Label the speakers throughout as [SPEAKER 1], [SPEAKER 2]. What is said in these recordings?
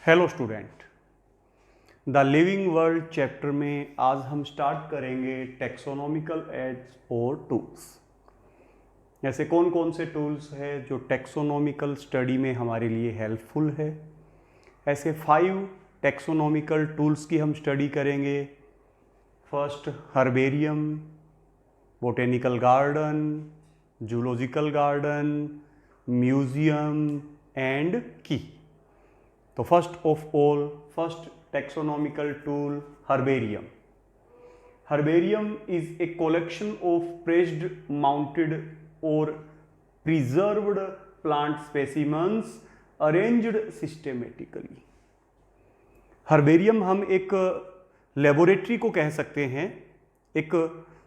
[SPEAKER 1] Hello student, the living world chapter में आज हम स्टार्ट करेंगे टेक्सोनॉमिकल एड्स और टूल्स। ऐसे कौन कौन से टूल्स हैं जो टेक्सोनॉमिकल स्टडी में हमारे लिए हेल्पफुल है। ऐसे 5 टेक्सोनॉमिकल टूल्स की हम स्टडी करेंगे। First herbarium, botanical garden, zoological garden, museum and की। तो first taxonomical tool, herbarium. Herbarium is a collection of pressed, mounted or preserved plant specimens arranged systematically. Herbarium हम एक लेबोरेटरी को कह सकते हैं, एक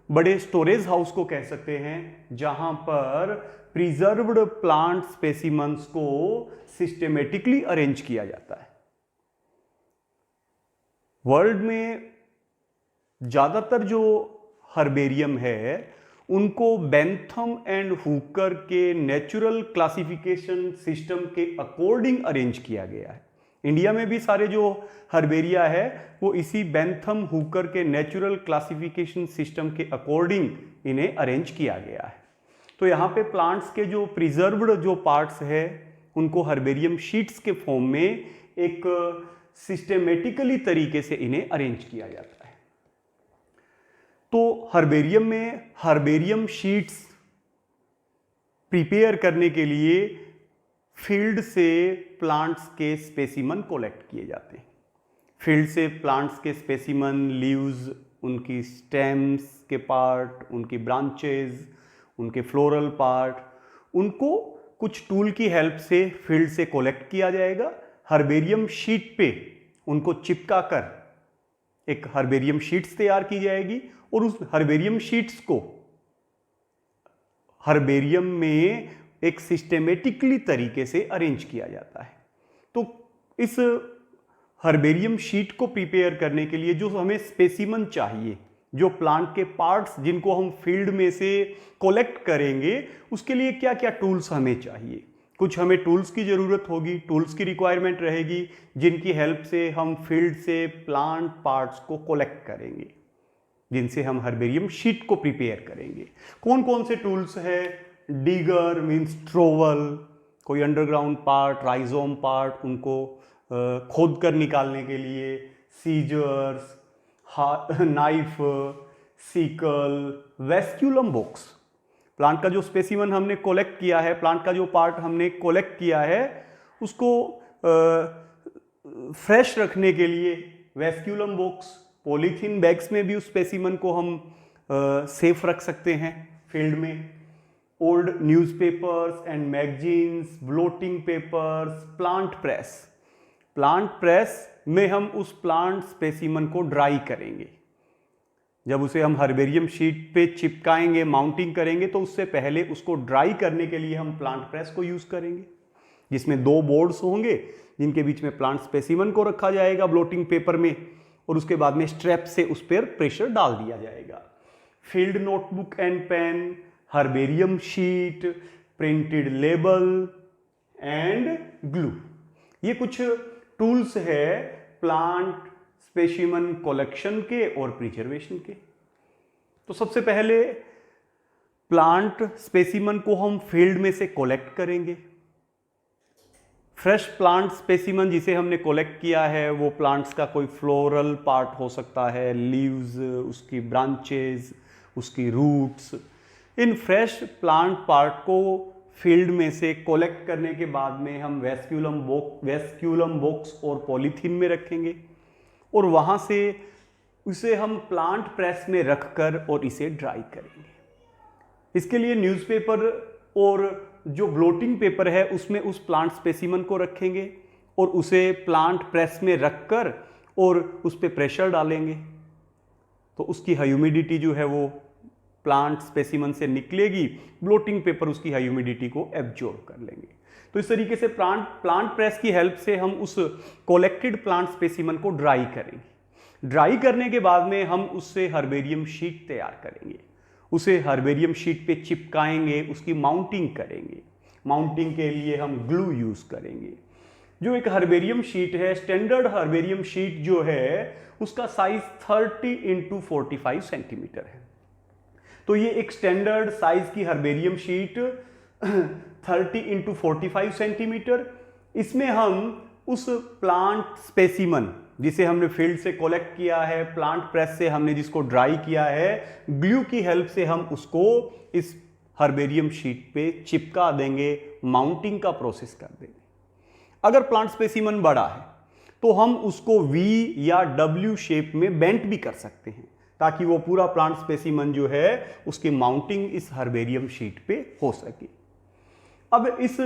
[SPEAKER 1] बड़े स्टोरेज हाउस को कह सकते हैं, जहां पर प्रिजर्व्ड प्लांट स्पेसिमंस को सिस्टेमेटिकली अरेंज किया जाता है। वर्ल्ड में ज़्यादातर जो हर्बेरियम है उनको बेंथम एंड हुकर के नेचुरल क्लासिफिकेशन सिस्टम के अकॉर्डिंग अरेंज किया गया है। इंडिया में भी सारे जो हर्बेरिया है वो इसी बेंथम हुकर के नेचुरल क्लासिफिकेशन सिस्टम के अकॉर्डिंग इन्हें अरेंज किया गया है। तो यहाँ पे प्लांट्स के जो प्रिजर्व्ड जो पार्ट्स है उनको हर्बेरियम शीट्स के फॉर्म में एक सिस्टेमेटिकली तरीके से इन्हें अरेंज किया जाता है। तो हर्बेरियम में हर्बेरियम शीट्स प्रिपेयर करने के लिए फील्ड से प्लांट्स के स्पेसिमन कलेक्ट किए जाते हैं। फील्ड से प्लांट्स के स्पेसिमन, लीव्स, उनकी स्टेम्स के पार्ट, उनकी ब्रांचेज, उनके फ्लोरल पार्ट, उनको कुछ टूल की हेल्प से फील्ड से कलेक्ट किया जाएगा। हर्बेरियम शीट पे उनको चिपका कर एक हर्बेरियम शीट्स तैयार की जाएगी और उस हर्बेरियम शीट्स को हर्बेरियम में एक सिस्टेमेटिकली तरीके से अरेंज किया जाता है। तो इस हर्बेरियम शीट को प्रिपेयर करने के लिए जो हमें स्पेसिमन चाहिए, जो प्लांट के पार्ट्स जिनको हम फील्ड में से कलेक्ट करेंगे, उसके लिए क्या क्या टूल्स हमें चाहिए। कुछ हमें टूल्स की ज़रूरत होगी, टूल्स की रिक्वायरमेंट रहेगी जिनकी हेल्प से हम फील्ड से प्लांट पार्ट्स को कलेक्ट करेंगे, जिनसे हम हर्बेरियम शीट को प्रिपेयर करेंगे। कौन कौन से टूल्स है? डिगर मीन्स ट्रोवल, कोई अंडरग्राउंड पार्ट, राइजोम पार्ट, उनको खोद कर निकालने के लिए, scissors, knife, sickle, vasculum box. Plant का जो स्पेसिमन हमने कलेक्ट किया है, प्लांट का जो पार्ट हमने कलेक्ट किया है, उसको फ्रेश रखने के लिए वेस्क्यूलम बॉक्स, पॉलीथीन बैग्स में भी उस स्पेसिमन को हम सेफ रख सकते हैं फील्ड में। Old newspapers and magazines, blotting papers, plant press. Plant press में हम उस प्लांट स्पेसिमन को ड्राई करेंगे। जब उसे हम हर्बेरियम शीट पे चिपकाएंगे, माउंटिंग करेंगे, तो उससे पहले उसको ड्राई करने के लिए हम प्लांट प्रेस को यूज़ करेंगे, जिसमें 2 बोर्ड्स होंगे जिनके बीच में प्लांट स्पेसिमन को रखा जाएगा ब्लोटिंग पेपर में, और उसके बाद में स्ट्रैप से उस पर प्रेशर डाल दिया जाएगा। Field notebook and pen, herbarium sheet, printed label and glue, ये कुछ टूल्स है प्लांट स्पेसिमन कलेक्शन के और प्रिजर्वेशन के। तो सबसे पहले प्लांट स्पेसिमन को हम फील्ड में से कलेक्ट करेंगे। फ्रेश प्लांट स्पेसिमन जिसे हमने कलेक्ट किया है वो प्लांट्स का कोई फ्लोरल पार्ट हो सकता है, लीव्स, उसकी ब्रांचेज, उसकी रूट्स। इन फ्रेश प्लांट पार्ट को फील्ड में से कलेक्ट करने के बाद में हम वेस्क्यूलम बॉक्स और पॉलीथीन में रखेंगे, और वहां से उसे हम प्लांट प्रेस में रखकर और इसे ड्राई करेंगे। इसके लिए न्यूज़पेपर और जो ब्लोटिंग पेपर है उसमें उस प्लांट स्पेसिमन को रखेंगे और उसे प्लांट प्रेस में रखकर और उस पर प्रेशर डालेंगे, तो उसकी ह्यूमिडिटी जो है वो प्लांट स्पेसिमन से निकलेगी। ब्लोटिंग पेपर उसकी ह्यूमिडिटी को एब्जॉर्ब कर लेंगे। तो इस तरीके से प्लांट प्रेस की हेल्प से हम उस कलेक्टेड प्लांट स्पेसिमन को ड्राई करेंगे। ड्राई करने के बाद में हम उससे हर्बेरियम शीट तैयार करेंगे, उसे हर्बेरियम शीट पे चिपकाएंगे, उसकी माउंटिंग करेंगे। माउंटिंग के लिए हम ग्लू यूज करेंगे। जो एक हर्बेरियम शीट है, स्टैंडर्ड हर्बेरियम शीट जो है उसका साइज 30 इंटू 45 सेंटीमीटर है। तो ये एक स्टैंडर्ड साइज की हर्बेरियम शीट 30 इंटू 45 सेंटीमीटर, इसमें हम उस प्लांट स्पेसिमन जिसे हमने फील्ड से कलेक्ट किया है, प्लांट प्रेस से हमने जिसको ड्राई किया है, ग्लू की हेल्प से हम उसको इस हर्बेरियम शीट पे चिपका देंगे, माउंटिंग का प्रोसेस कर देंगे। अगर प्लांट स्पेसिमन बड़ा है तो हम उसको वी या डब्ल्यू शेप में बेंट भी कर सकते हैं ताकि वो पूरा प्लांट स्पेसिमन जो है उसकी माउंटिंग इस हर्बेरियम शीट पे हो सके। अब इस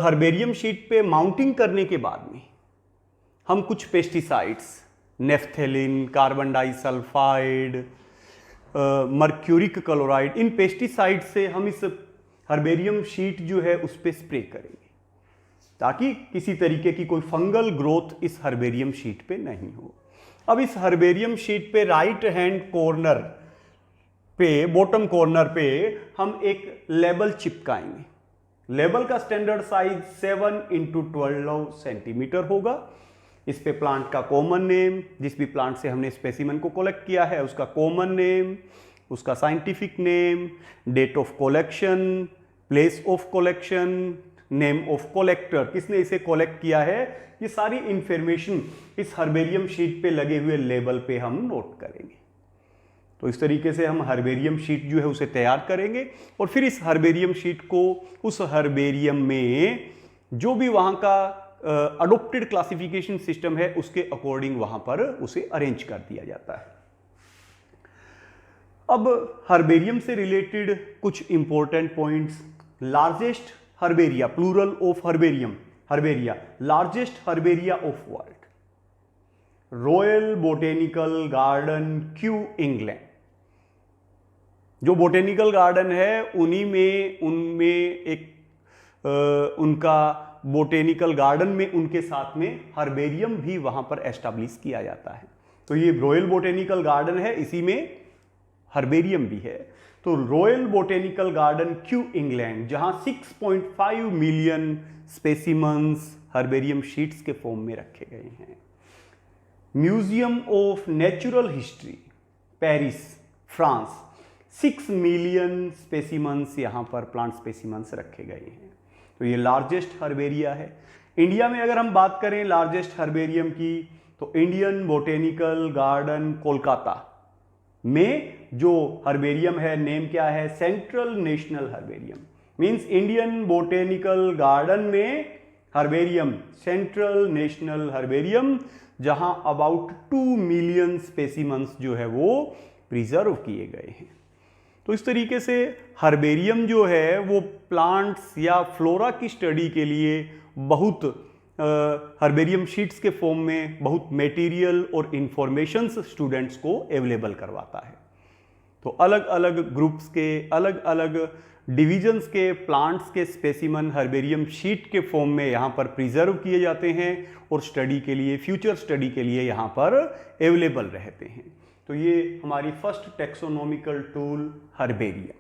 [SPEAKER 1] हर्बेरियम शीट पे माउंटिंग करने के बाद में हम कुछ pesticides, naphthalene, carbon disulphide, mercuric chloride, इन पेस्टिसाइड से हम इस हर्बेरियम शीट जो है उस पर स्प्रे करेंगे ताकि किसी तरीके की कोई फंगल ग्रोथ इस हर्बेरियम शीट पे नहीं हो। अब इस हर्बेरियम शीट पे राइट हैंड कॉर्नर पे, बॉटम कॉर्नर पे हम एक लेबल चिपकाएंगे। लेबल का स्टैंडर्ड साइज 7 इंटू 12 सेंटीमीटर होगा। इस पे प्लांट का कॉमन नेम, जिस भी प्लांट से हमने स्पेसिमन को कलेक्ट किया है उसका कॉमन नेम, उसका scientific name, date of collection, place of collection, name of collector, किसने इसे कलेक्ट किया है, ये सारी इंफॉर्मेशन इस हर्बेरियम शीट पे लगे हुए लेबल पे हम नोट करेंगे। तो इस तरीके से हम हर्बेरियम शीट जो है उसे तैयार करेंगे और फिर इस हर्बेरियम शीट को उस हर्बेरियम में जो भी वहाँ का अडोप्टेड क्लासिफिकेशन सिस्टम है उसके अकॉर्डिंग वहाँ पर उसे अरेंज कर दिया जाता है। अब हर्बेरियम से रिलेटेड कुछ important points. Largest herbaria, plural of herbarium, herbaria, largest herbaria of world, royal botanical garden Kew England. जो बोटेनिकल गार्डन है उनमें एक उनका बोटेनिकल गार्डन में उनके साथ में हर्बेरियम भी वहां पर एस्टैब्लिश किया जाता है। तो ये रॉयल बोटेनिकल गार्डन है, इसी में हर्बेरियम भी है। तो Royal botanical garden Kew England, जहां 6.5 मिलियन स्पेसिमन्स हर्बेरियम शीट्स के फॉर्म में रखे गए हैं। Museum of natural history, Paris, France, 6 million specimens यहां पर प्लांट स्पेसिमन्स रखे गए हैं। तो ये लार्जेस्ट हर्बेरिया है। इंडिया में अगर हम बात करें लार्जेस्ट हर्बेरियम की, तो इंडियन बोटेनिकल गार्डन कोलकाता में जो हर्बेरियम है, नेम क्या है, central national herbarium. Means Indian botanical garden में हर्बेरियम, सेंट्रल नेशनल हर्बेरियम, जहां अबाउट 2 मिलियन स्पेसिमन्स जो है वो प्रिजर्व किए गए हैं। तो इस तरीके से हर्बेरियम जो है वो प्लांट्स या फ्लोरा की स्टडी के लिए बहुत हर्बेरियम शीट्स के फॉर्म में बहुत मटेरियल और इंफॉर्मेशंस स्टूडेंट्स को अवेलेबल करवाता है। तो अलग अलग ग्रुप्स के, अलग अलग डिविजन्स के प्लांट्स के स्पेसिमन हर्बेरियम शीट के फॉर्म में यहाँ पर प्रिजर्व किए जाते हैं और स्टडी के लिए, फ्यूचर स्टडी के लिए यहाँ पर अवेलेबल रहते हैं। तो ये हमारी फर्स्ट टेक्सोनॉमिकल टूल हर्बेरियम।